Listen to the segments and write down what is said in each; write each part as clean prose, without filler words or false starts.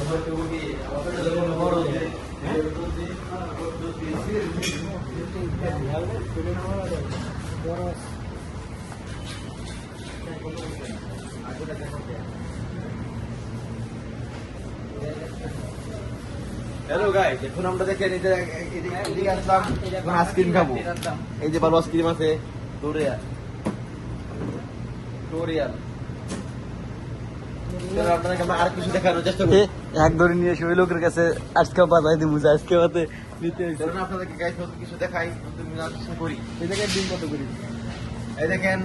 Hello guys, এখন আমরা দেখেন এদিকে আসলাম, এখন আইসক্রিম খাবো। এই যে ভালো আইসক্রিম আছে, ডোরিয়াল। আপনাকে আমরা আর কিছু দেখানোর চেষ্টা করি। এক ধরে নিয়ে এসে ওই লোকের কাছে আজকে বাজাই দিব, আজকে বাতে নিতে আপনাদেরকে গাইস নতুন কিছু দেখাই, নতুন চেষ্টা করি। এই জায়গায় ডিম কত করি? এই দেখেন,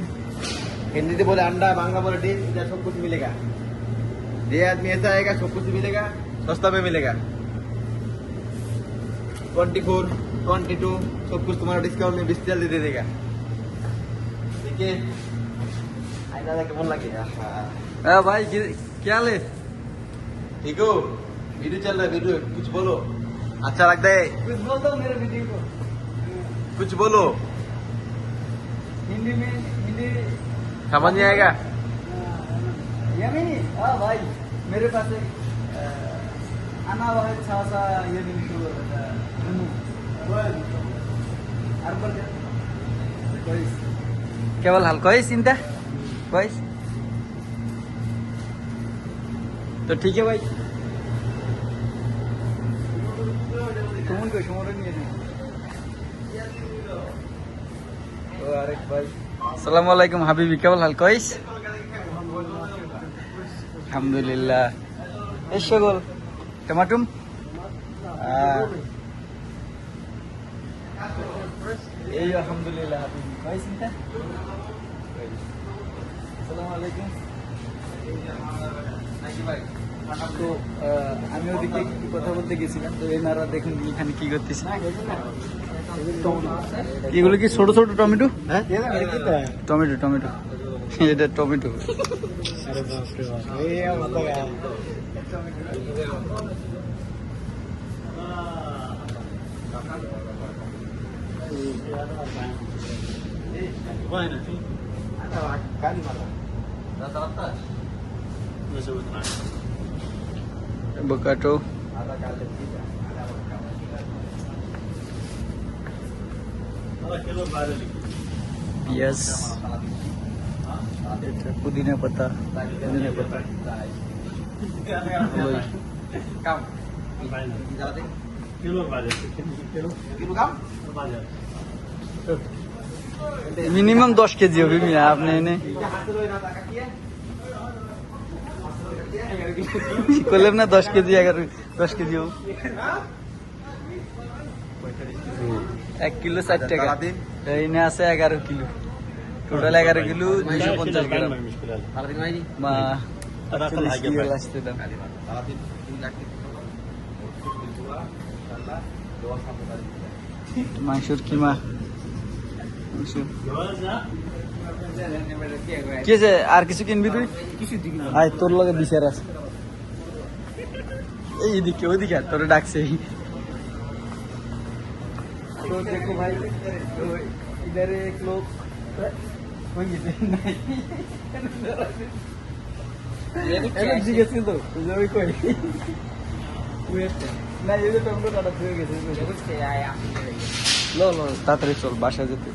হিন্দিতে বলে अंडा, बांग्ला बोले डिश, इधर सब कुछ मिलेगा। ये आदमी ऐसा आएगा, सब कुछ मिलेगा, सस्ता में मिलेगा। 24, 22 सब कुछ तुम्हारा डिस्काउंट में 20 जल्दी दे देगा। देखिए आइना केमन लगे। हाँ भाई क्या ले? ठीक हो? वीडियो चल रहा है, वीडियो कुछ बोलो, अच्छा लगता है? कुछ बोल दो मेरे वीडियो को कुछ बोलो, हिंदी में। हिंदी समझ नहीं आएगा? यमी। हाँ भाई मेरे पास एक आना हुआ है छा सा ये भी केवल हाल कोई चिंता कोई तो ठीक है भाई। कौन को शोर नहीं है तो अरे भाई अस्सलाम वालेकुम हाबिबी, केवल हाल कोइस? अल्हम्दुलिल्लाह। ايش شغل टमाटम এই আলহামদুলিল্লাহ হাবিবি কোইস انت? আসসালামু আলাইকুম। তো আমি ওদিকে কথা বলতে গেছিলাম, তো এনারা দেখুন এখানে কি করতেছে। এগুলো কি ছোট ছোট টমেটো? হ্যাঁ টমেটো টমেটো, এটা টমেটো। আরে বাপ রে বাপ, এই অবস্থা গায়। avocado, पियाज, पुदीना पत्ता, मिनिमम 10 केजी होगी मिया आपने इन्हें করলাম না 10 কেজি 10 কেজি হোক 1 কিলো 60 টাকা। এনে আছে 11 কিলো, টোটাল 11 কিলো 250 গ্রাম। মা আসতে দাম মাংসের কিমা কি আছে? আর কিছু কিনবি তুই? আয় তোর লগে বিচার আছে। এইদিকে ওইদিকে তোরে ডাকছে। तो देखो भाई, तो इधर एक लोग जिज्ञेस तो कोई না এই যে টমেটো কাটা হয়ে গেছে। লো লো তাড়াতাড়ি চল বাসা যেতে।